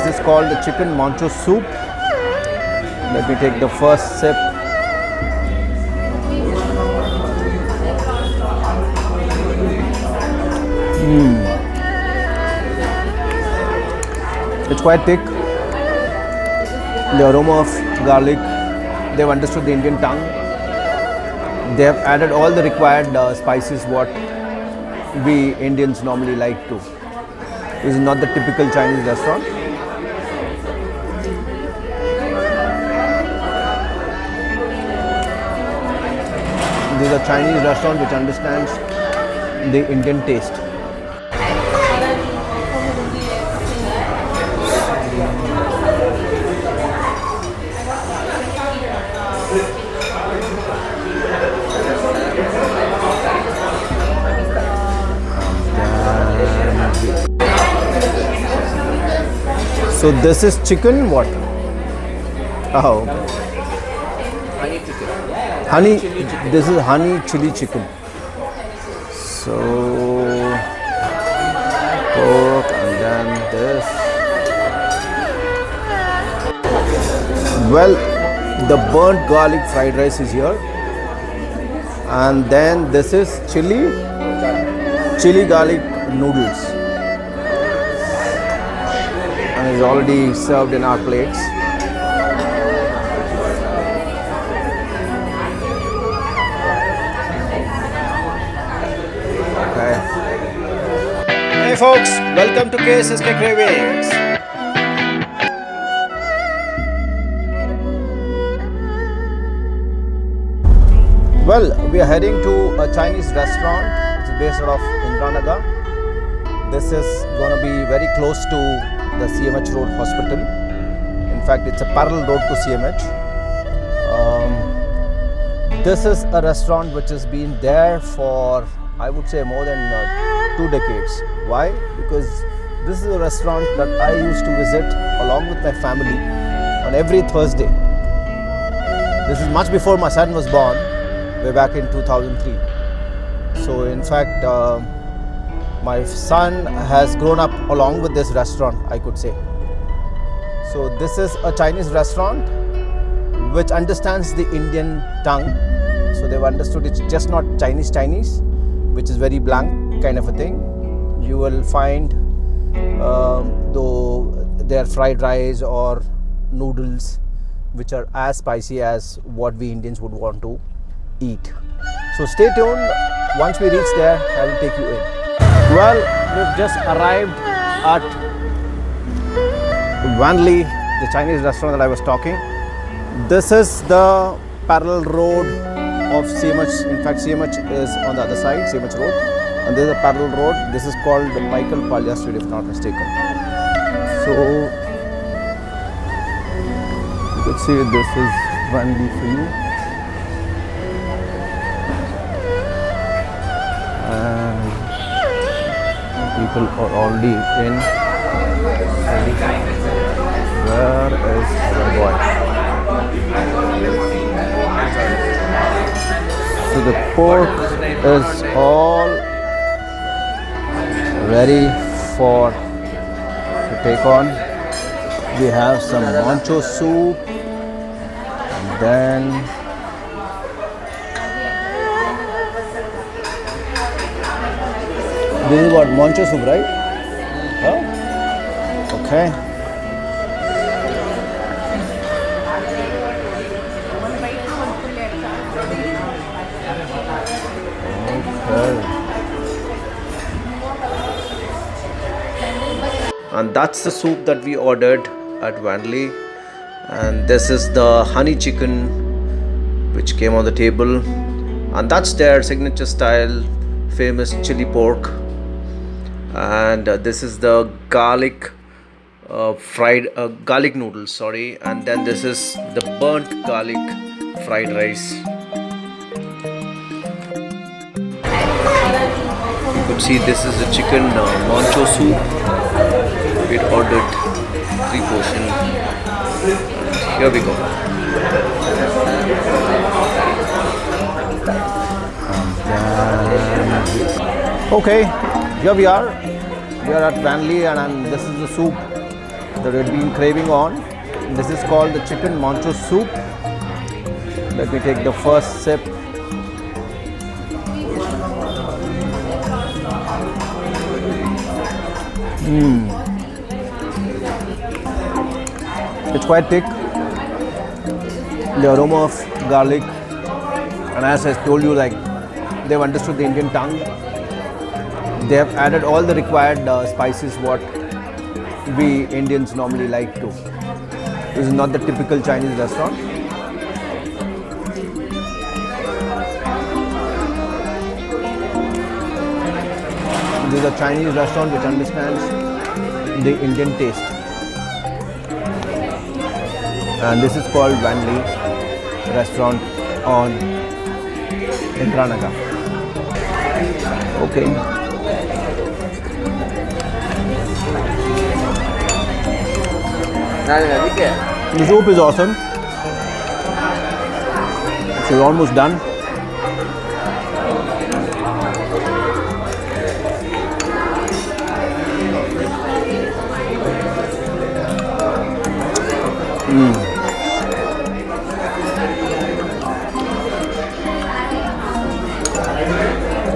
This is called the chicken manchow soup. Let me take the first sip. It's quite thick. The aroma of garlic, they've understood the Indian tongue. They have added all the required spices what we Indians normally like to. This is not the typical Chinese restaurant. This is a Chinese restaurant which understands the Indian taste. So this is chicken what? Oh, okay. Honey chicken. Honey, Chilli chicken. this is honey chili chicken. So pork and then this. Well, the burnt garlic fried rice is here, and then this is chili garlic noodles, and it's already served in our plates. Hey folks, welcome to KSSK Cravings. Well, we are heading to a Chinese restaurant. It's based out of Indiranagar. This is going to be very close to the CMH Road Hospital. In fact, it's a parallel road to CMH. This is a restaurant which has been there for, I would say, more than 2 decades. Why? Because this is a restaurant that I used to visit along with my family on every Thursday. This is much before my son was born, way back in 2003. So in fact, my son has grown up along with this restaurant, I could say. So this is a Chinese restaurant which understands the Indian tongue. So they've understood it's just not Chinese, which is very blank kind of a thing. You will find though their fried rice or noodles which are as spicy as what we Indians would want to eat. So stay tuned. Once we reach there, I will take you in. Well, we've just arrived at Wanley, the Chinese restaurant that I was talking. This is the parallel road of CMH. In fact, CMH is on the other side, CMH Road, and there is a parallel road. This is called the Michael Palya Street, if not mistaken. So you could see this is Wanley for you. And people are already in. Where is our boy? So the pork is all ready for to take on. We have some manchow soup, and then this is what, manchow soup, right? Oh, okay. And that's the soup that we ordered at Wanley, and this is the honey chicken which came on the table, and that's their signature style famous chili pork, and this is the garlic garlic noodles, sorry, and then this is the burnt garlic fried rice. You could see this is the chicken manchow soup. We ordered 3 portions. Here we go. Okay, here we are. We are at Wanley, and this is the soup that I've been craving on. This is called the chicken manchow soup. Let me take the first sip. It's quite thick. The aroma of garlic, and as I told you, like they've understood the Indian tongue. They have added all the required spices what we Indians normally like to. This is not the typical Chinese restaurant. This is a Chinese restaurant which understands the Indian taste. And this is called Wanley Restaurant on Indiranagar. Okay. The soup is awesome. So we're almost done.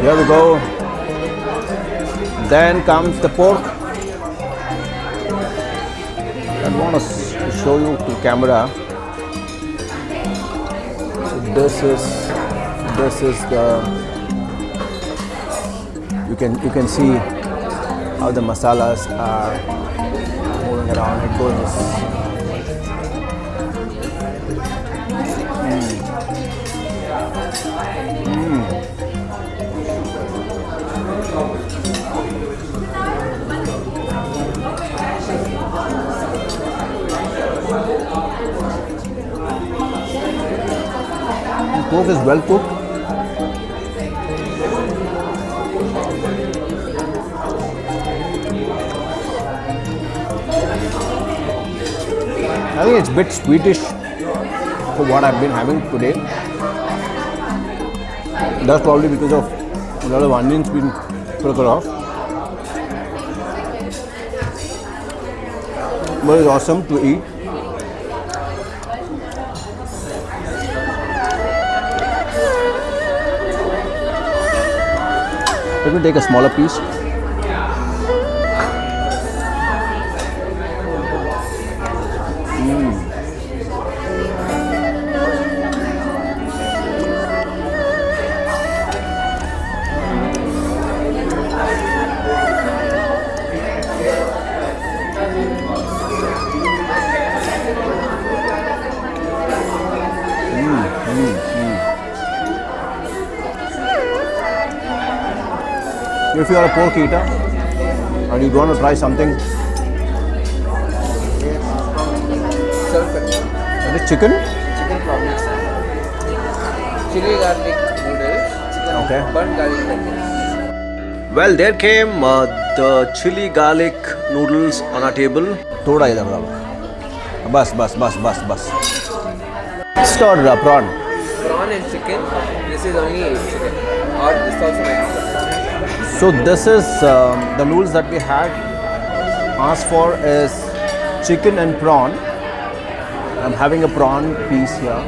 Here we go. Then comes the pork. I want to show you to camera. So this is the, you can see how the masalas are moving around. It goes. Pork is well cooked. I think it's a bit sweetish for what I've been having today. That's probably because of a lot of onions being broken off. But it's awesome to eat. Let me take a smaller piece. If you are a pork eater and you want to try something, that is chicken? Chicken prawns. Chilli garlic noodles. Chicken Okay. burnt garlic noodles. Well, there came the chili garlic noodles on our table. Thoda idhar dalo. Bas. Mixed or prawn? Prawn and chicken. This is only chicken. Or this also mixed. So this is the noodles that we had asked for is chicken and prawn. I'm having a prawn piece here.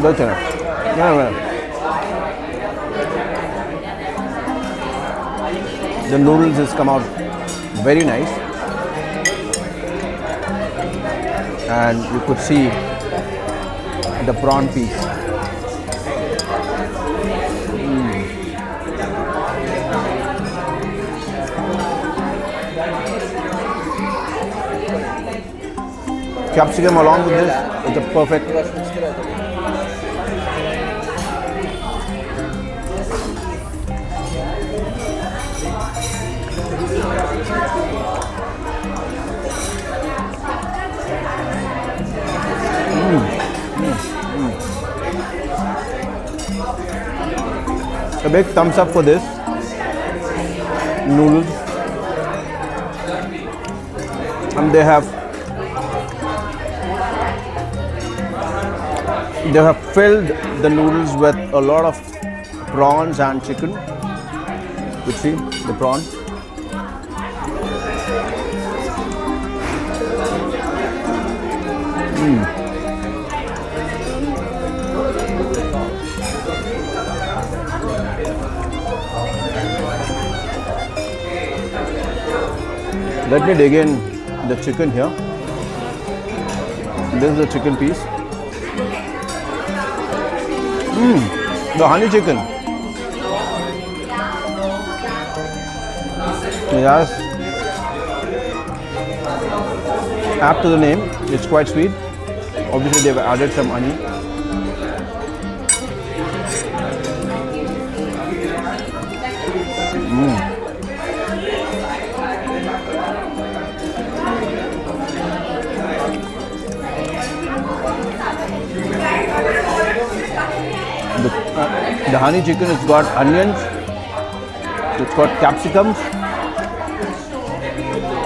Good enough. The noodles has come out very nice, and you could see the prawn piece. Capsicum along with this, it's a perfect. A big thumbs up for this. noodles, and they have filled the noodles with a lot of prawns and chicken. You see the prawn. Let me dig in the chicken here. This is the chicken piece. The honey chicken. Yes. Apt to the name, it's quite sweet. Obviously, they've added some honey. The honey chicken has got onions, it's got capsicums,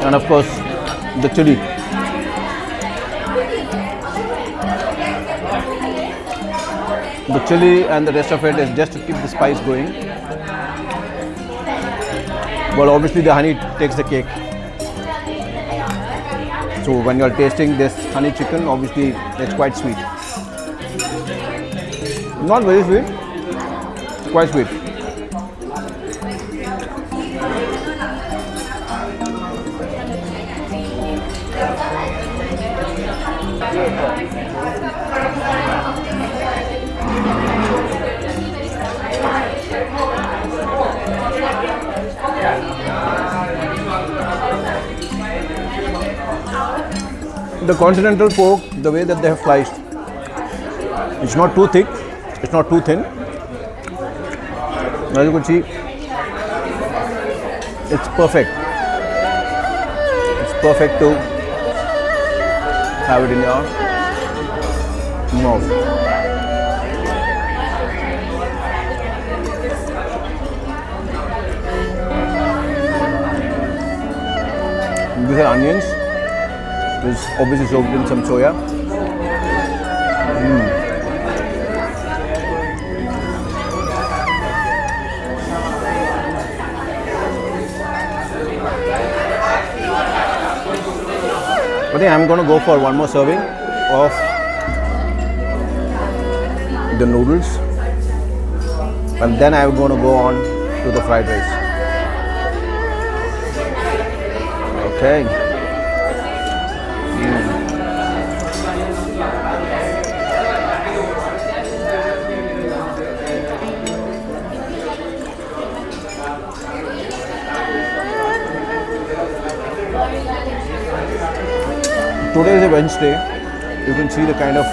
and of course the chili. The chili and the rest of it is just to keep the spice going. But obviously the honey takes the cake. So when you are tasting this honey chicken, obviously it's quite sweet. Not very sweet, quite sweet. The continental pork, the way that they have sliced, it's not too thick, it's not too thin. As you can see, it's perfect. It's perfect to have it in your mouth. These are onions. It's obviously soaked in some soya. I think I'm going to go for one more serving of the noodles, and then I'm going to go on to the fried rice. Okay. Today is a Wednesday. You can see the kind of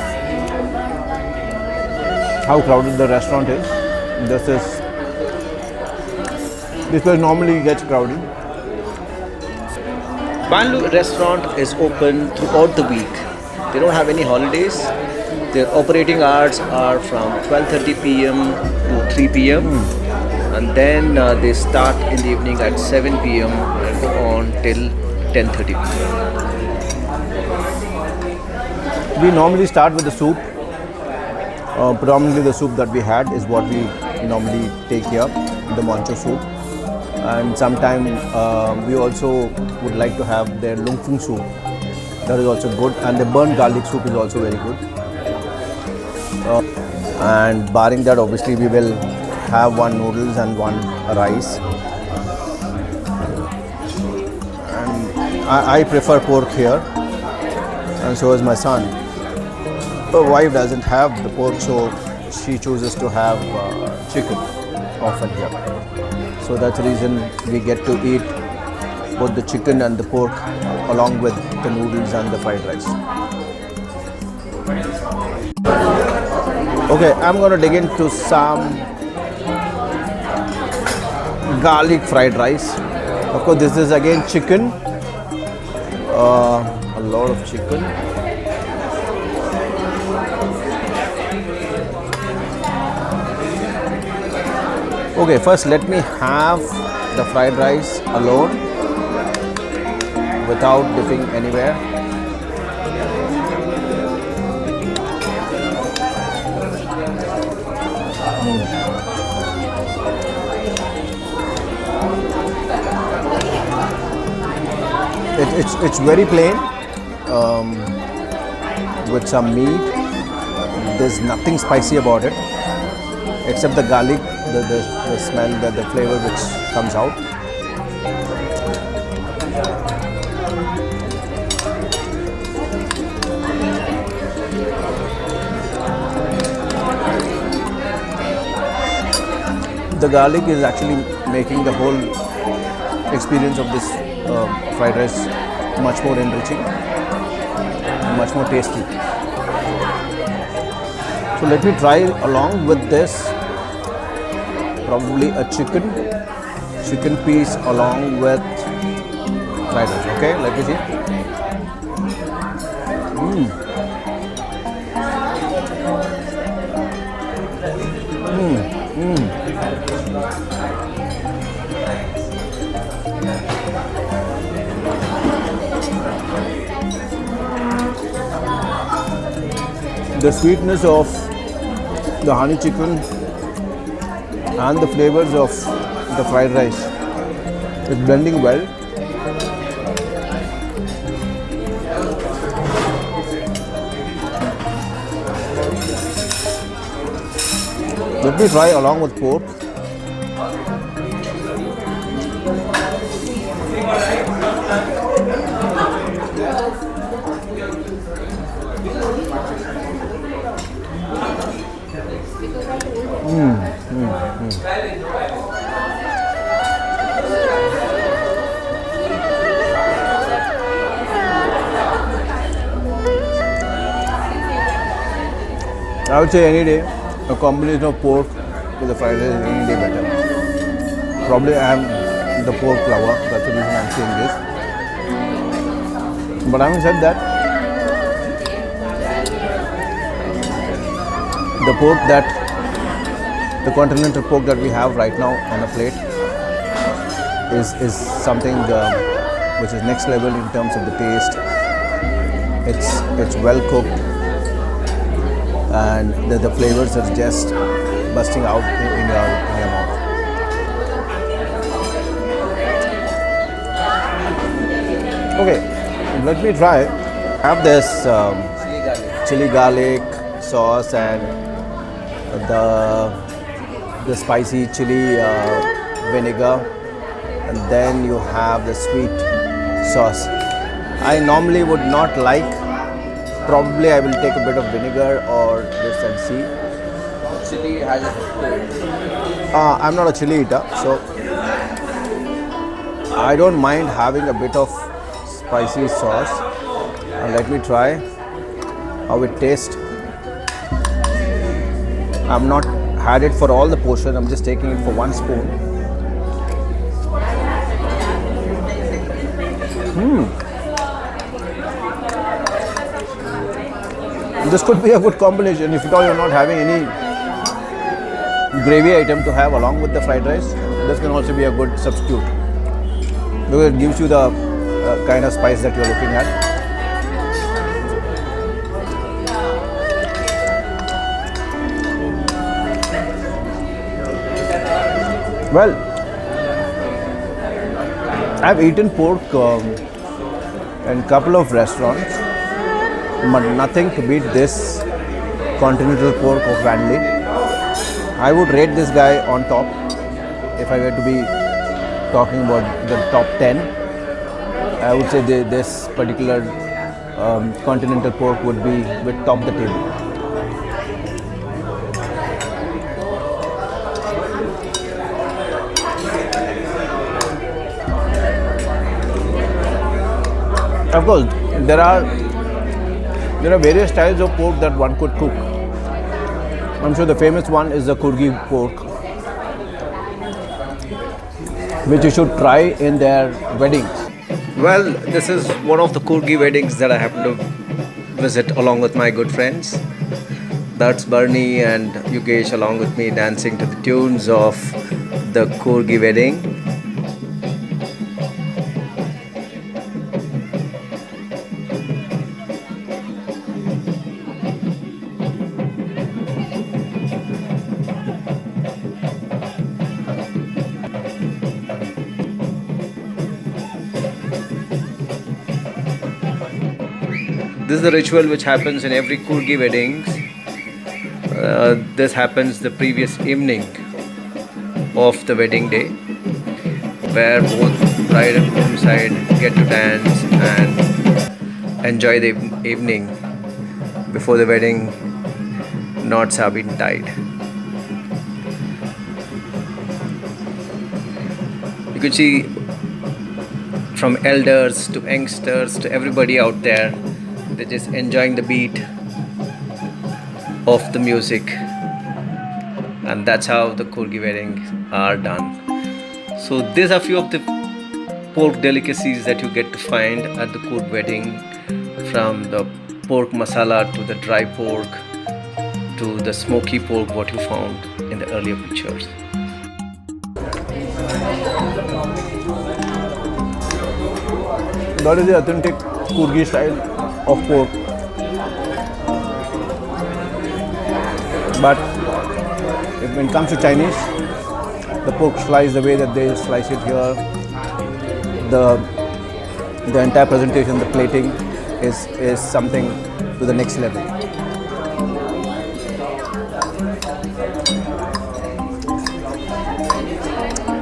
how crowded the restaurant is. This place normally gets crowded. Wanley Restaurant is open throughout the week. They don't have any holidays. Their operating hours are from 12:30 p.m. to 3 p.m. And then they start in the evening at 7 p.m. and go on till 10:30 p.m. We normally start with the soup. Predominantly the soup that we had is what we normally take here, the Manchow soup. And sometimes we also would like to have their lungfung soup. That is also good. And the burnt garlic soup is also very good. And barring that, obviously we will have one noodles and one rice. And I prefer pork here, and so is my son. My wife doesn't have the pork, so she chooses to have chicken often here. So that's the reason we get to eat both the chicken and the pork along with the noodles and the fried rice. Okay, I'm going to dig into some garlic fried rice. Of course, this is again chicken, a lot of chicken. Okay, first let me have the fried rice alone without dipping anywhere. It's very plain with some meat. There's nothing spicy about it except the garlic, the smell, the flavor which comes out. The garlic is actually making the whole experience of this fried rice much more enriching, much more tasty. So let me try along with this probably a chicken piece along with fried rice. Okay, let me see. The sweetness of the honey chicken and the flavors of the fried rice is blending well. Let me try along with pork. I would say any day, a combination of pork with the fried rice is any day better. Probably I am the pork lover, that's the reason I am saying this. But having said that, the continental pork that we have right now on a plate is something which is next level in terms of the taste. It's well cooked, and the flavors are just busting out in your mouth. Okay, let me try. I have this chili garlic sauce and the spicy chili vinegar, and then you have the sweet sauce. I normally would not like. Probably I will take a bit of vinegar or this and see. Chili has a taste. I'm not a chili eater, so I don't mind having a bit of spicy sauce. Let me try how it tastes. I'm not had it for all the portion. I'm just taking it for one spoon. This could be a good combination if at all you're not having any gravy item to have along with the fried rice. This can also be a good substitute because it gives you the kind of spice that you're looking at. Well, I've eaten pork in a couple of restaurants, but nothing to beat this continental pork of Wanley. I would rate this guy on top if I were to be talking about the top 10. I would say this particular continental pork would be with top the table. Of course, there are various styles of pork that one could cook. I'm sure the famous one is the Kurgi pork, which you should try in their weddings. Well, this is one of the Kurgi weddings that I happen to visit along with my good friends. That's Barney and Yugesh along with me dancing to the tunes of the Kurgi wedding. this is the ritual which happens in every Kurgi weddings. This happens the previous evening of the wedding day, where both bride and groom side get to dance and enjoy the evening before the wedding knots have been tied. You could see from elders to youngsters to everybody out there, they're just enjoying the beat of the music, and that's how the Kurgi weddings are done. So these are few of the pork delicacies that you get to find at the Kurg wedding, from the pork masala to the dry pork to the smoky pork what you found in the earlier pictures. That is the authentic Kurgi style of pork. But when it comes to Chinese, the pork slice, the way that they slice it here, the entire presentation, the plating is something to the next level.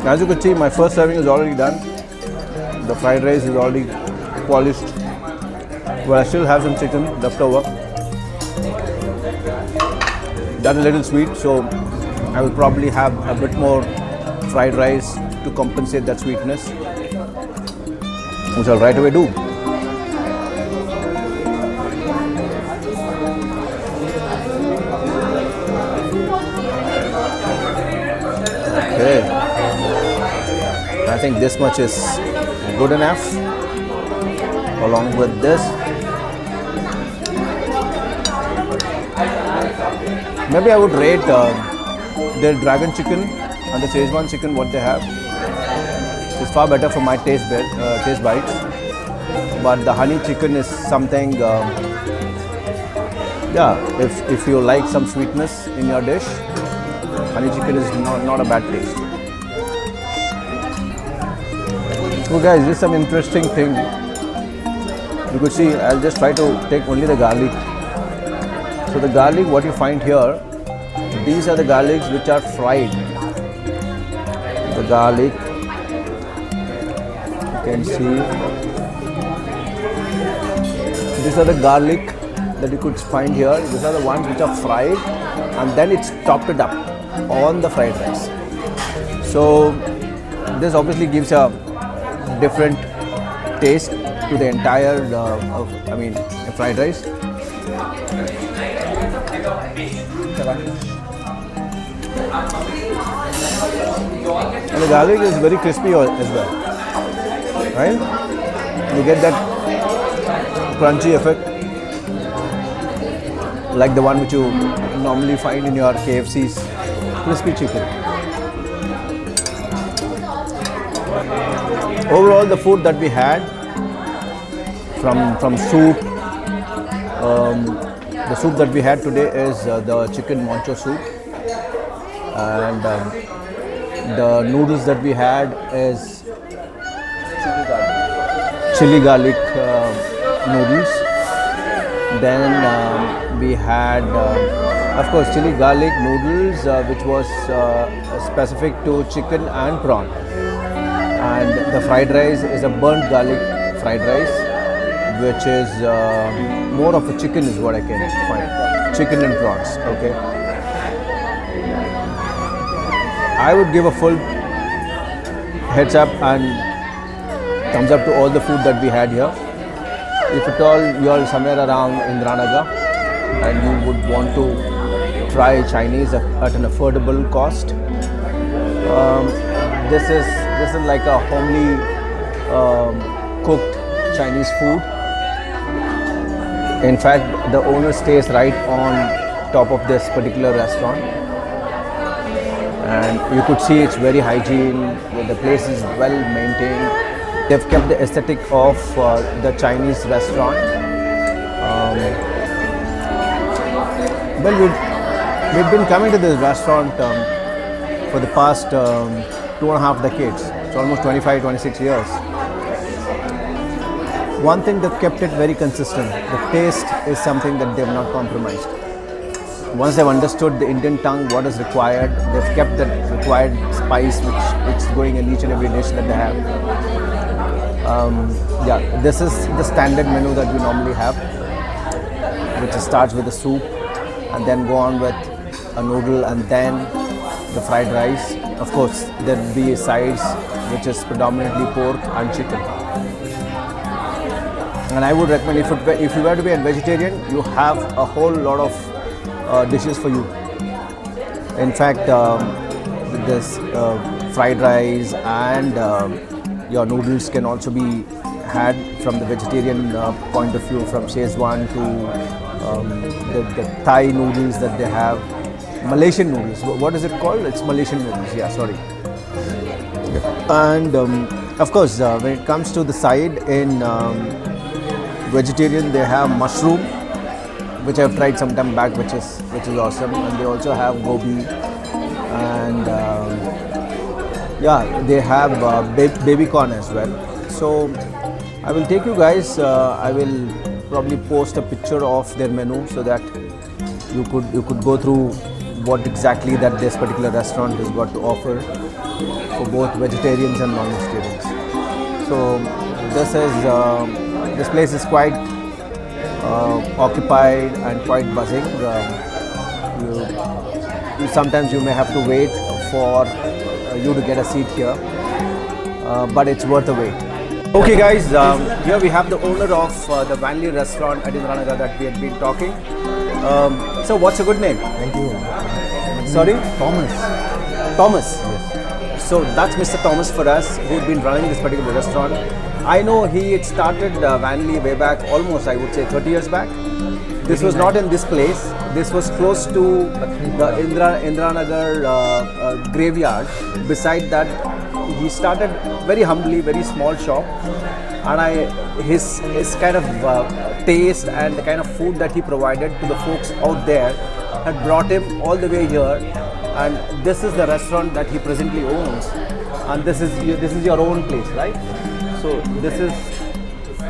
As you could see, my first serving is already done. The fried rice is already polished, but I still have some chicken left over. That's a little sweet, so I will probably have a bit more fried rice to compensate that sweetness, which I'll right away do. Okay, I think this much is good enough. Along with this, maybe I would rate their dragon chicken and the Schezwan chicken what they have. It's far better for my taste bites. But the honey chicken is something, if you like some sweetness in your dish, honey chicken is not a bad taste. So guys, this is some interesting thing. You could see, I'll just try to take only the garlic. So the garlic, what you find here, these are the garlics which are fried. The garlic, you can see. These are the garlic that you could find here. These are the ones which are fried, and then it's topped it up on the fried rice. So this obviously gives a different taste to the entire, fried rice. And the garlic is very crispy as well, right? You get that crunchy effect, like the one which you normally find in your KFC's crispy chicken. Overall, the food that we had, from soup, the soup that we had today is the chicken Manchow soup, and the noodles that we had is chili garlic noodles. Then we had, of course, chili garlic noodles, which was specific to chicken and prawn. And the fried rice is a burnt garlic fried rice, which is more of a chicken is what I can find. Chicken and prawns, okay. I would give a full heads up and thumbs up to all the food that we had here. If at all you are somewhere around Indiranagar and you would want to try Chinese at an affordable cost, this is like a homely cooked Chinese food. In fact, the owner stays right on top of this particular restaurant, and you could see it's very hygiene. The place is well maintained. They've kept the aesthetic of the Chinese restaurant. We've been coming to this restaurant for the past 2.5 decades. It's almost 25, 26 years. one thing they've kept it very consistent. The taste is something that they've not compromised. Once they've understood the Indian tongue, what is required, they've kept that required spice which is going in each and every dish that they have. Yeah, this is the standard menu that we normally have, which starts with the soup and then go on with a noodle and then the fried rice. Of course, there'll be sides which is predominantly pork and chicken. And I would recommend if you were to be a vegetarian, you have a whole lot of dishes for you. In fact, this fried rice and your noodles can also be had from the vegetarian point of view, from Schezwan to the Thai noodles that they have. Malaysian noodles. What is it called? It's Malaysian noodles. Yeah, sorry. And of course, when it comes to the side in vegetarian, they have mushroom, which I've tried some time back, which is awesome. And they also have gobi, and yeah, they have baby corn as well. So I will take you guys. I will probably post a picture of their menu so that you could go through what exactly that this particular restaurant has got to offer for both vegetarians and non-vegetarians. So this place is quite occupied and quite buzzing. Sometimes you may have to wait for you to get a seat here, but it's worth the wait. Okay guys, here we have the owner of the Wanley Restaurant at Indiranagar that we had been talking. So what's your good name? Thank you. Sorry? Thomas. Thomas. Yes. So that's Mr. Thomas for us, who'd been running this particular restaurant. I know he had started Wanley way back, almost I would say 30 years back. This was not in this place. This was close to the Indiranagar graveyard. Beside that, he started very humbly, very small shop. And his kind of taste and the kind of food that he provided to the folks out there had brought him all the way here. And this is the restaurant that he presently owns. And this is your own place, right? So this is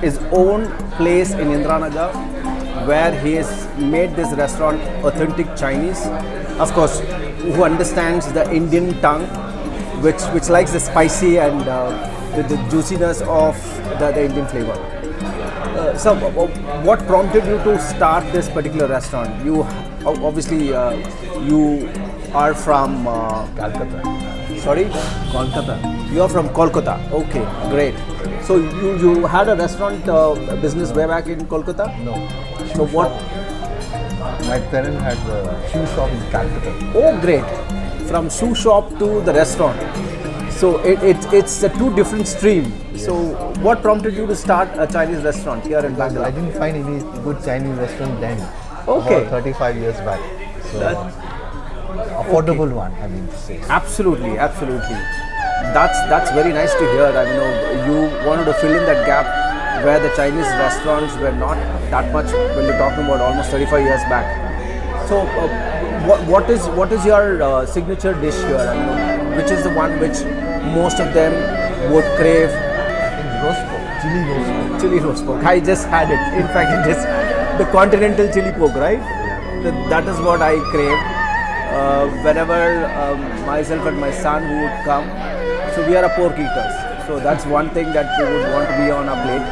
his own place in Indiranagar, where he has made this restaurant authentic Chinese. Of course, who understands the Indian tongue, which likes the spicy and the juiciness of the Indian flavor. So, what prompted you to start this particular restaurant? You obviously you are from Calcutta. Sorry, Kolkata. you are from Kolkata. Okay, great. So you had a restaurant business way back in Kolkata? No. So what? My parents had a shoe shop in Calcutta. Oh, great. From shoe shop to the restaurant. So it's a two different stream. Yes. So what prompted you to start a Chinese restaurant here in Because Bangalore? I didn't find any good Chinese restaurant then. Okay. About 35 years back. So affordable one, I mean to say. Absolutely. That's very nice to hear. I mean, you wanted to fill in that gap where the Chinese restaurants were not that much when you're talking about almost 35 years back. So what is your signature dish here? I mean, which is the one which most of them would crave? Roast pork, chili roast pork. Chilli roast pork. I just had it. In fact, it is the continental chili pork, right? That is what I crave. Whenever myself and my son who would come, so we are a pork eaters. So that's one thing that we would want to be on our plate.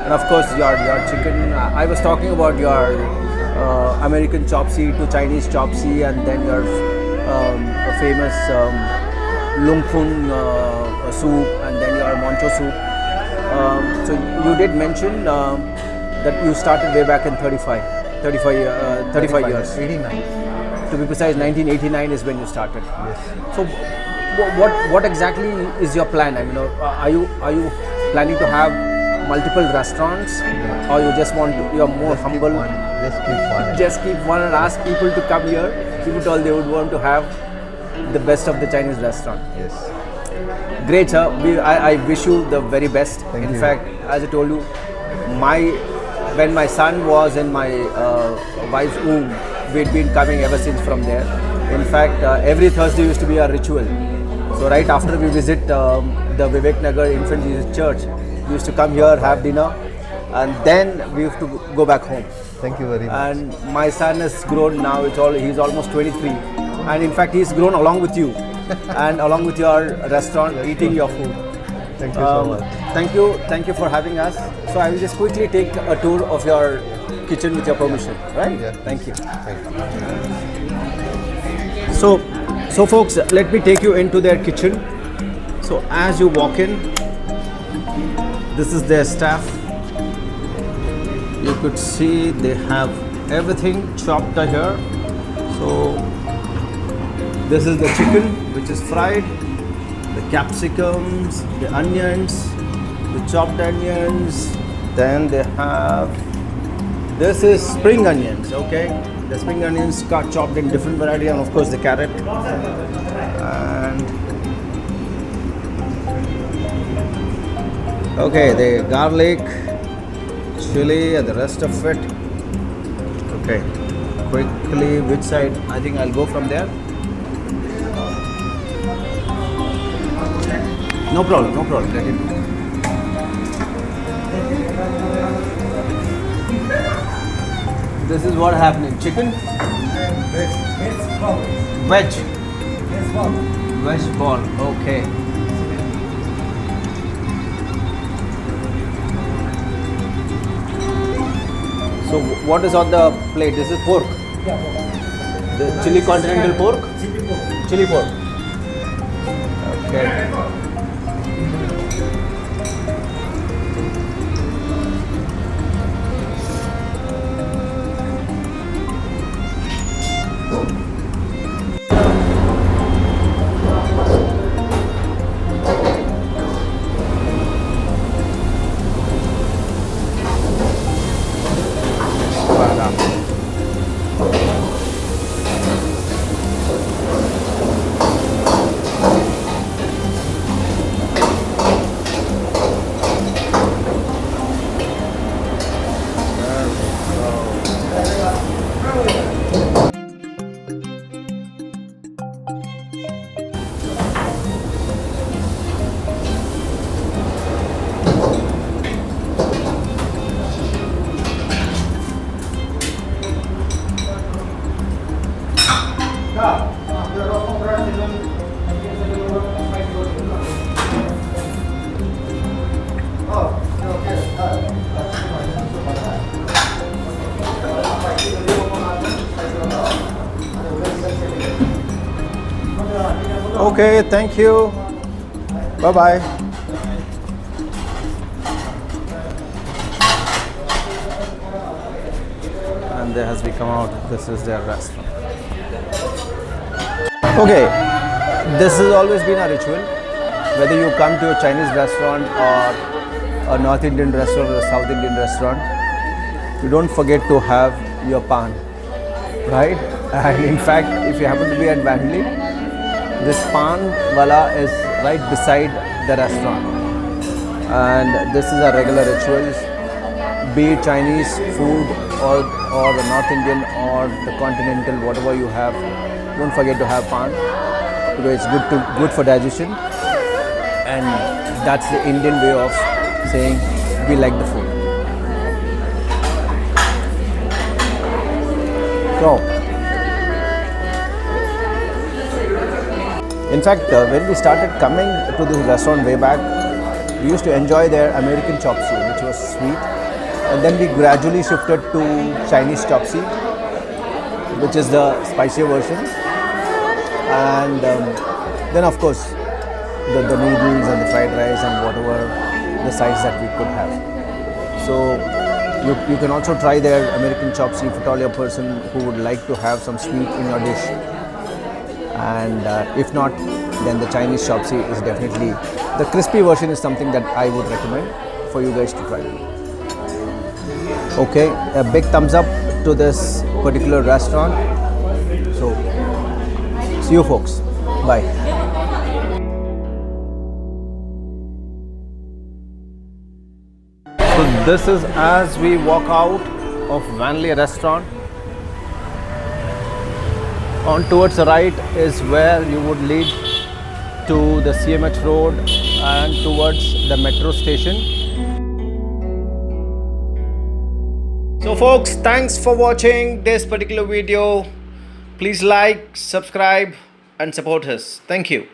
And of course, your chicken. I was talking about your American chopsy to Chinese chopsy, and then your famous lungfun soup, and then your Manchow soup. So you did mention that you started way back in 35 years. 89. To be precise, 1989 is when you started. Yes. So what exactly is your plan? I mean, are you planning to have multiple restaurants, or you just want to? You're more humble. Just keep one. Just keep one and ask people to come here. People told they would want to have the best of the Chinese restaurant. Yes. Great, sir. I wish you the very best. Thank in you. fact, as I told you, when my son was in my wife's womb, we'd been coming ever since from there. In fact, every Thursday used to be our ritual. So right after we visit the Vivek Nagar Infant Jesus Church, we used to come here, have dinner, and then we have to go back home. Thank you very much. And my son has grown now. He's almost 23, and in fact he's grown along with you, and along with your restaurant, eating your food. Thank you so much. Thank you for having us. So I will just quickly take a tour of your kitchen with your permission, right? Yeah. Thank you. Thank you. So folks, let me take you into their kitchen. So as you walk in, this is their staff. You could see they have everything chopped here. So this is the chicken which is fried, the capsicums, the onions, the chopped onions. Then they have, this is spring onions, okay? The spring onions got chopped in different variety, and of course the carrot. And okay, the garlic, chili, and the rest of it. Okay, quickly, which side? I think I'll go from there. No problem, let it go. This is what happening. Chicken? Veg. Veg ball. Okay. So what is on the plate? This is pork. The chili continental pork? Chili pork. Okay. Okay, thank you. Bye-bye. And there as we come out, this is their restaurant. Okay, this has always been a ritual. Whether you come to a Chinese restaurant or a North Indian restaurant or a South Indian restaurant, you don't forget to have your pan, right? And in fact, if you happen to be at Wanley, this pan wala is right beside the restaurant, and this is a regular ritual. Be it Chinese food or the North Indian or the continental, whatever you have, don't forget to have pan because it's good for digestion, and that's the Indian way of saying we like the food. So, in fact, when we started coming to this restaurant way back, we used to enjoy their American chop suey, which was sweet, and then we gradually shifted to Chinese chop suey, which is the spicier version, and then of course the noodles and the fried rice and whatever the sides that we could have. So you can also try their American chop suey if at all you're a person who would like to have some sweet in your dish. And if not, then the Chinese chop suey is definitely, the crispy version is something that I would recommend for you guys to try. Okay, a big thumbs up to this particular restaurant. So, see you folks. Bye. So this is as we walk out of Wanley Restaurant. On towards the right is where you would lead to the CMH Road and towards the metro station. So folks, thanks for watching this particular video. Please like, subscribe and support us. Thank you.